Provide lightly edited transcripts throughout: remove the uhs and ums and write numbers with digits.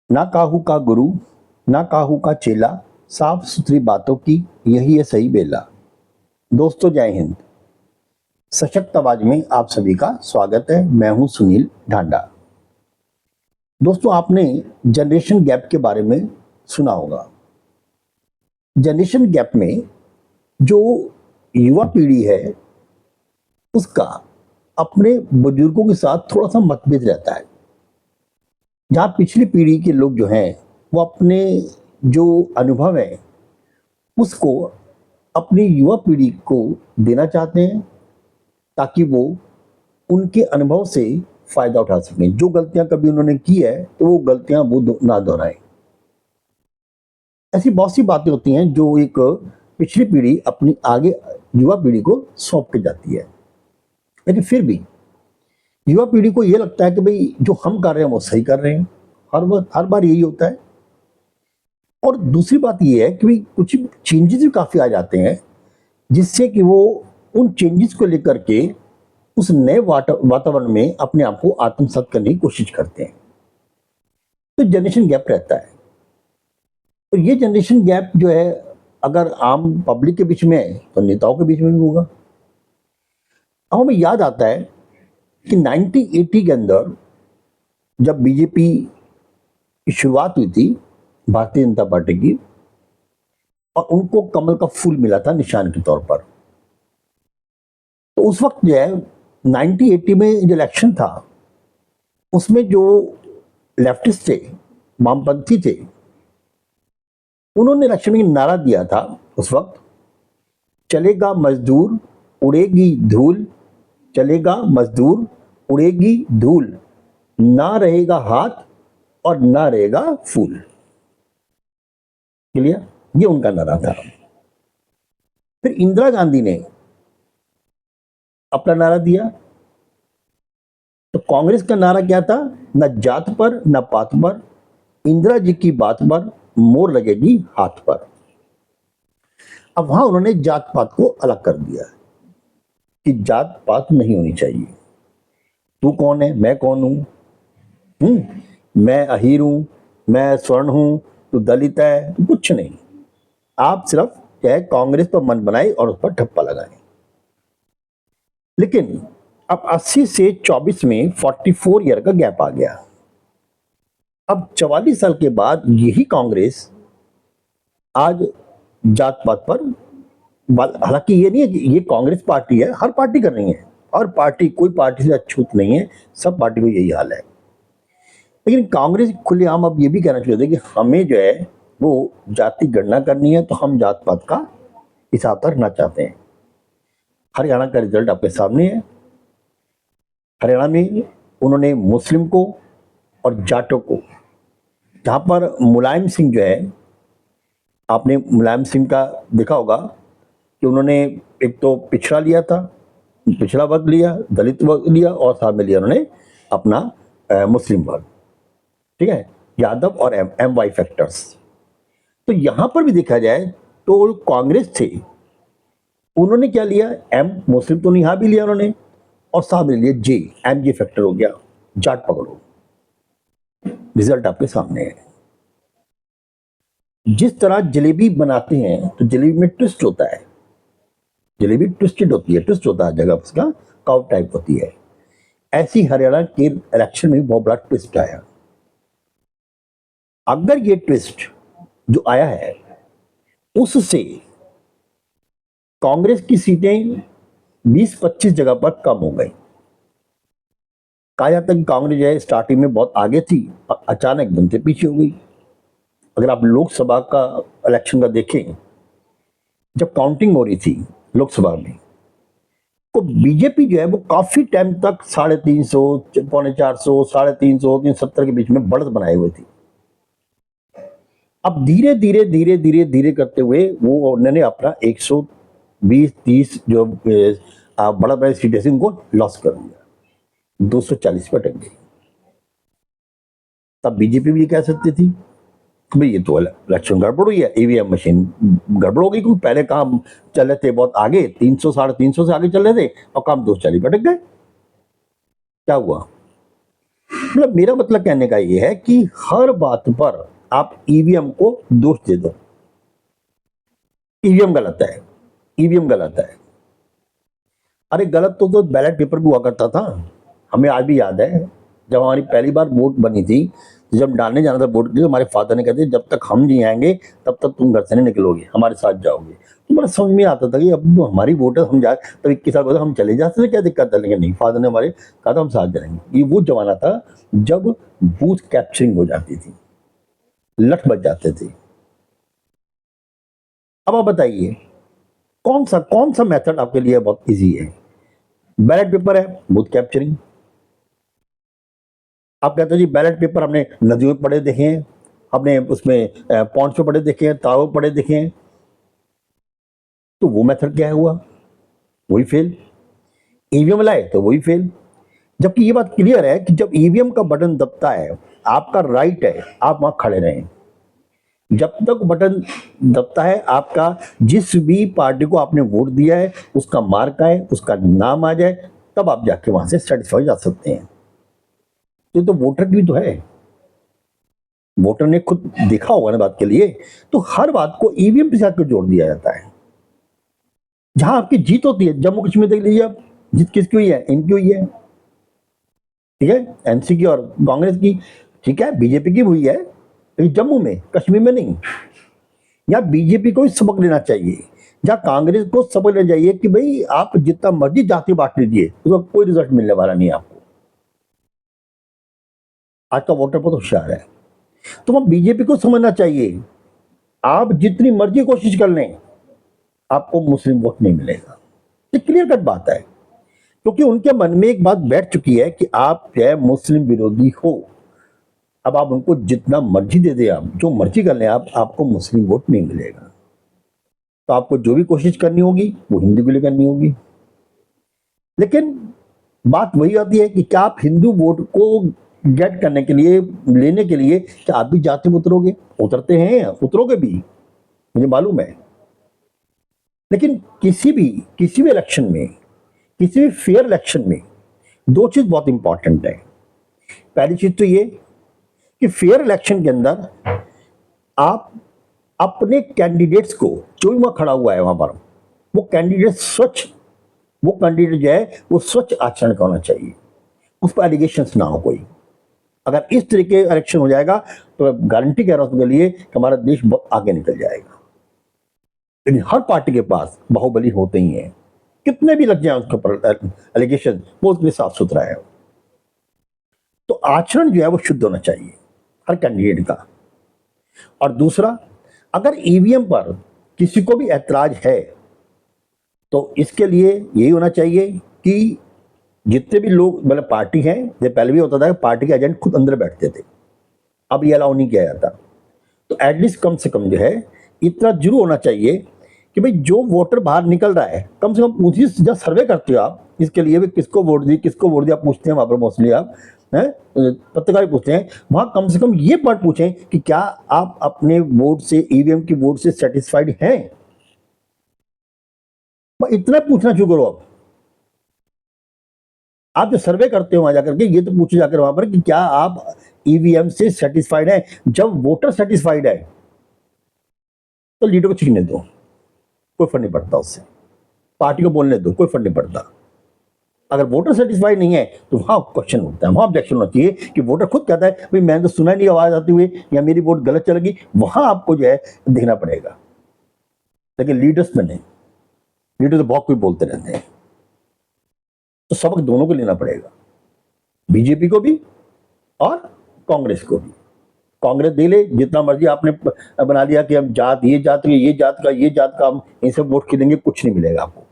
ना काहू का गुरु, ना काहू का चेला, साफ सुथरी बातों की यही है सही बेला। दोस्तों जय हिंद। सशक्त आवाज में आप सभी का स्वागत है। मैं हूं सुनील ढांडा। दोस्तों आपने जनरेशन गैप के बारे में सुना होगा। जनरेशन गैप में जो युवा पीढ़ी है उसका अपने बुजुर्गों के साथ थोड़ा सा मतभेद रहता है। जहाँ पिछली पीढ़ी के लोग जो हैं वो अपने जो अनुभव है उसको अपनी युवा पीढ़ी को देना चाहते हैं ताकि वो उनके अनुभव से फायदा उठा सकें। जो गलतियां कभी उन्होंने की है तो वो गलतियां वो ना दोहराएं। ऐसी बहुत सी बातें होती हैं जो एक पिछली पीढ़ी अपनी आगे युवा पीढ़ी को सौंप के जाती है, लेकिन फिर भी युवा पीढ़ी को ये लगता है कि भाई जो हम कर रहे हैं वो सही कर रहे हैं। हर बार यही होता है। और दूसरी बात ये है कि भाई कुछ चेंजेस भी काफी आ जाते हैं जिससे कि वो उन चेंजेस को लेकर के उस नए वातावरण में अपने आप को आत्मसात करने की कोशिश करते हैं। तो जनरेशन गैप रहता है। तो ये जनरेशन गैप जो है अगर आम पब्लिक के बीच में है तो नेताओं के बीच में भी होगा। अब हमें याद आता है कि 1980 के अंदर जब बीजेपी की शुरुआत हुई थी, भारतीय जनता पार्टी की, और उनको कमल का फूल मिला था निशान के तौर पर। तो उस वक्त जो है 1980 में जो इलेक्शन था उसमें जो लेफ्टिस्ट थे, वामपंथी थे, उन्होंने इलेक्शन में नारा दिया था उस वक्त, चलेगा मजदूर उड़ेगी धूल, चलेगा मजदूर उड़ेगी धूल, ना रहेगा हाथ और ना रहेगा फूल। क्लियर? ये उनका नारा था। फिर इंदिरा गांधी ने अपना नारा दिया। तो कांग्रेस का नारा क्या था? न जात पर न पात पर, इंदिरा जी की बात पर मोर लगेगी हाथ पर। अब वहां उन्होंने जात पात को अलग कर दिया कि जात पात नहीं होनी चाहिए। तू कौन है, मैं कौन हूं, मैं अहीर हूं, मैं स्वर्ण हूं, तू दलित है, तू कुछ नहीं। आप सिर्फ क्या है, कांग्रेस पर मन बनाए और उस पर ठप्पा लगाए। लेकिन अब 80 से 24 में 44 ईयर का गैप आ गया। अब 44 साल के बाद यही कांग्रेस आज जात पात पर, हालांकि ये नहीं है कि ये कांग्रेस पार्टी है, हर पार्टी कर रही है, हर पार्टी, कोई पार्टी से अछूत नहीं है, सब पार्टी को यही हाल है। लेकिन कांग्रेस खुलेआम अब ये भी कहना चाहते हैं कि हमें जो है वो जाति गणना करनी है, तो हम जात पात का हिसाब रखना चाहते हैं। हरियाणा का रिजल्ट आपके सामने है। हरियाणा में उन्होंने मुस्लिम को और जाटों को, जहां पर मुलायम सिंह जो है, आपने मुलायम सिंह का देखा होगा कि उन्होंने एक तो पिछड़ा लिया था, पिछड़ा वर्ग लिया, दलित वर्ग लिया, और साथ में लिया उन्होंने अपना मुस्लिम वर्ग। ठीक है, यादव और एम वाई फैक्टर्स। तो यहां पर भी देखा जाए तो कांग्रेस थे, उन्होंने क्या लिया, एम मुस्लिम तो यहां भी लिया उन्होंने, और साथ में लिया जे, एम जे फैक्टर हो गया, जाट पकड़ो। रिजल्ट आपके सामने है। जिस तरह जलेबी बनाते हैं तो जलेबी में ट्विस्ट होता है, जलेबी ट्विस्टेड होती है, ट्विस्ट होता है, जगह उसका काउ टाइप होती है। ऐसी हरियाणा के इलेक्शन में बहुत बड़ा ट्विस्ट आया। अगर ये ट्विस्ट जो आया है उससे कांग्रेस की सीटें 20-25 जगह पर कम हो गई। कहा जाता है कि कांग्रेस जो है स्टार्टिंग में बहुत आगे थी, अचानक एकदम से पीछे हो गई। अगर आप लोकसभा का इलेक्शन का देखें, जब काउंटिंग हो रही थी लोकसभा में, तो बीजेपी जो है वो काफी टाइम तक 350, 450, 350, 370 के बीच में बढ़त बनाए हुए थी। अब धीरे धीरे धीरे धीरे धीरे करते हुए वो उन्होंने अपना 120-30 जो बड़ा बड़ा सीटें थी उनको लॉस कर दिया, 240 पर अटक गई। तब बीजेपी भी कह सकती थी भाई ये तो इलेक्शन गड़बड़ हुई है, ईवीएम मशीन गड़बड़ हो गई, क्योंकि पहले काम चल रहे थे बहुत आगे, 300 350 से आगे चल रहे थे, और काम 240 पर अटक गए। क्या हुआ? मतलब मेरा मतलब कहने का ये है कि हर बात पर आप ईवीएम को दोष दे दो, ईवीएम गलत है, ईवीएम गलत है। अरे गलत तो बैलेट पेपर भी हुआ करता था, हमें आज भी याद है जब हमारी पहली बार वोट बनी थी, तो जब डालने जाना था वोट, तो हमारे फादर ने कहते जब तक हम नहीं आएंगे तब तक तुम घर से नहीं निकलोगे, हमारे साथ जाओगे। तो बड़ा समझ में आता था कि अब तो हमारी वोट है, हम जाए, तब 21 साल बाद हम चले जाते थे, क्या दिक्कत है, लेकिन नहीं, फादर ने हमारे कहा था हम साथ जाएंगे। ये वो जमाना था जब बूथ कैप्चरिंग हो जाती थी, लठ बच जाते थे। अब आप बताइए कौन सा मेथड आपके लिए बहुत इजी है? बैलेट पेपर है, बूथ कैप्चरिंग। आप कहते हो जी बैलेट पेपर हमने नदियों में पढ़े देखे हैं, हमने उसमें पॉन्ड्स पे पढ़े देखे हैं, तालाबों पढ़े देखे हैं, तो वो मेथड क्या हुआ? वही फेल। ईवीएम लाए तो वही फेल। जबकि ये बात क्लियर है कि जब ईवीएम का बटन दबता है, आपका राइट है आप वहां खड़े रहें। जब तक बटन दबता है, आपका जिस भी पार्टी को आपने वोट दिया है उसका मार्क आए, उसका नाम आ जाए, तब आप जाके वहां से सेटिस्फाई जा सकते हैं। तो वोटर की भी तो है, वोटर ने खुद देखा होगा ना बात के लिए। तो हर बात को ईवीएम के साथ जोड़ दिया जाता है। जहां आपकी जीत होती है, जम्मू कश्मीर देख लीजिए आप, जीत किसकी हुई है? इनकी हुई है, ठीक है, एनसी की और कांग्रेस की, ठीक है, बीजेपी की हुई है, लेकिन जम्मू में, कश्मीर में नहीं। यहाँ बीजेपी को ही सबक लेना चाहिए, जहाँ कांग्रेस को सबक लेना चाहिए कि भाई आप जितना मर्जी जाति बांट लीजिए, उसका कोई रिजल्ट मिलने वाला नहीं है आपको। आज का वोटर बहुत होशियार है, तो वह बीजेपी को समझना चाहिए, आप जितनी मर्जी कोशिश कर लें आपको मुस्लिम वोट नहीं मिलेगा। ये क्लियर कट बात है, क्योंकि उनके मन में एक बात बैठ चुकी है कि आप जो है मुस्लिम विरोधी हो। अब आप उनको जितना मर्जी दे दे, आप जो मर्जी कर लें, आपको मुस्लिम वोट नहीं मिलेगा। तो आपको जो भी कोशिश करनी होगी वो हिंदू के लिए करनी होगी। लेकिन बात वही आती है कि क्या आप हिंदू वोट को गेट करने के लिए, लेने के लिए, क्या आप भी जाति में उतरोगे? उतरते हैं, उतरोगे भी, मुझे मालूम है। लेकिन किसी भी इलेक्शन में, किसी भी फेयर इलेक्शन में दो चीज बहुत इंपॉर्टेंट है। पहली चीज तो ये कि फेयर इलेक्शन के अंदर आप अपने कैंडिडेट्स को, जो भी वहां खड़ा हुआ है वहां पर, वो कैंडिडेट जो है वो स्वच्छ आचरण का होना चाहिए, उस पर एलिगेशंस ना हो कोई। अगर इस तरीके का इलेक्शन हो जाएगा तो गारंटी कह रहा हूं उसके लिए कि हमारा देश बहुत आगे निकल जाएगा। लेकिन हर पार्टी के पास बाहुबली होते ही हैं, कितने भी लग जाए उसके ऊपर एलिगेशन, वो उसके लिए साफ सुथरा है। तो आचरण जो है वो शुद्ध होना चाहिए हर कैंडिडेट का। और दूसरा, अगर ईवीएम पर किसी को भी ऐतराज है तो इसके लिए यही होना चाहिए कि जितने भी लोग, मतलब पार्टी हैं, ये पहले भी होता था कि पार्टी के एजेंट खुद अंदर बैठते थे, अब ये अलाउ नहीं किया जाता। तो एटलीस्ट कम से कम जो है इतना जरूर होना चाहिए कि भाई जो वोटर बाहर निकल रहा है, कम से कम उसी जब सर्वे करते हो आप, इसके लिए भी किसको वोट दिया आप पूछते हैं वहां पर, मोस्टली आप हैं पत्रकार पूछते हैं, वहां कम से कम ये बात पूछें कि क्या आप अपने वोट से, ईवीएम की वोट से सेटिस्फाइड हैं? इतना पूछना शुरू करो। आप जो सर्वे करते हो वहां जाकर के, ये तो पूछो जाकर वहां पर कि क्या आप ईवीएम से सेटिस्फाइड है। जब वोटर सेटिस्फाइड है तो लीडर को छीनने दो, कोई फर्क नहीं पड़ता उससे, पार्टी को बोलने दो, कोई फर्क नहीं पड़ता। अगर वोटर सेटिस्फाइड नहीं है तो वहां क्वेश्चन होता है, वहां ऑब्जेक्शन होना चाहिए कि वोटर खुद कहता है भाई मैंने तो सुना नहीं आवाज आती हुई, या मेरी वोट गलत चलेगी, वहां आपको जो है देखना पड़ेगा। लेकिन लीडर्स में नहीं, लीडर तो बहुत कुछ बोलते रहते हैं। तो सबक दोनों को लेना पड़ेगा, बीजेपी को भी और कांग्रेस को भी। कांग्रेस दे ले जितना मर्जी, आपने बना दिया कि हम जात, ये जात का हम इनसे वोट खरीदेंगे, कुछ नहीं मिलेगा आपको।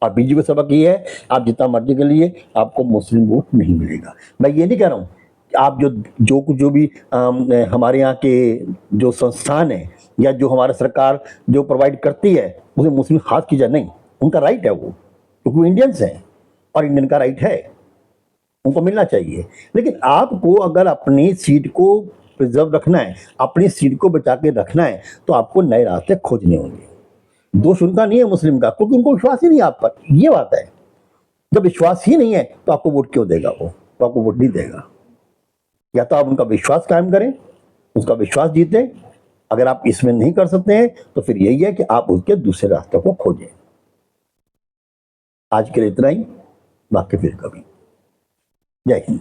और बीजेपी को सबक ये है, आप जितना मर्जी के लिए, आपको मुस्लिम वोट नहीं मिलेगा। मैं ये नहीं कह रहा हूं कि आप जो भी हमारे यहाँ के जो संस्थान है या जो हमारा सरकार जो प्रोवाइड करती है उसे मुस्लिम हाथ की जाए, नहीं, उनका राइट है वो, क्योंकि वो इंडियंस हैं और इंडियन का राइट है, उनको मिलना चाहिए। लेकिन आपको अगर अपनी सीट को प्रिजर्व रखना है, अपनी सीट को बचा के रखना है, तो आपको नए रास्ते खोजने होंगे। दोष उनका नहीं है मुस्लिम का, क्योंकि उनको विश्वास ही नहीं है आप पर, ये बात है। जब विश्वास ही नहीं है तो आपको वोट क्यों देगा वो? तो आपको वोट नहीं देगा। या तो आप उनका विश्वास कायम करें, उसका विश्वास जीतें। अगर आप इसमें नहीं कर सकते हैं तो फिर यही है कि आप उसके दूसरे रास्ते को खोजें। आज के लिए इतना ही, बाकी फिर कभी। जय हिंद।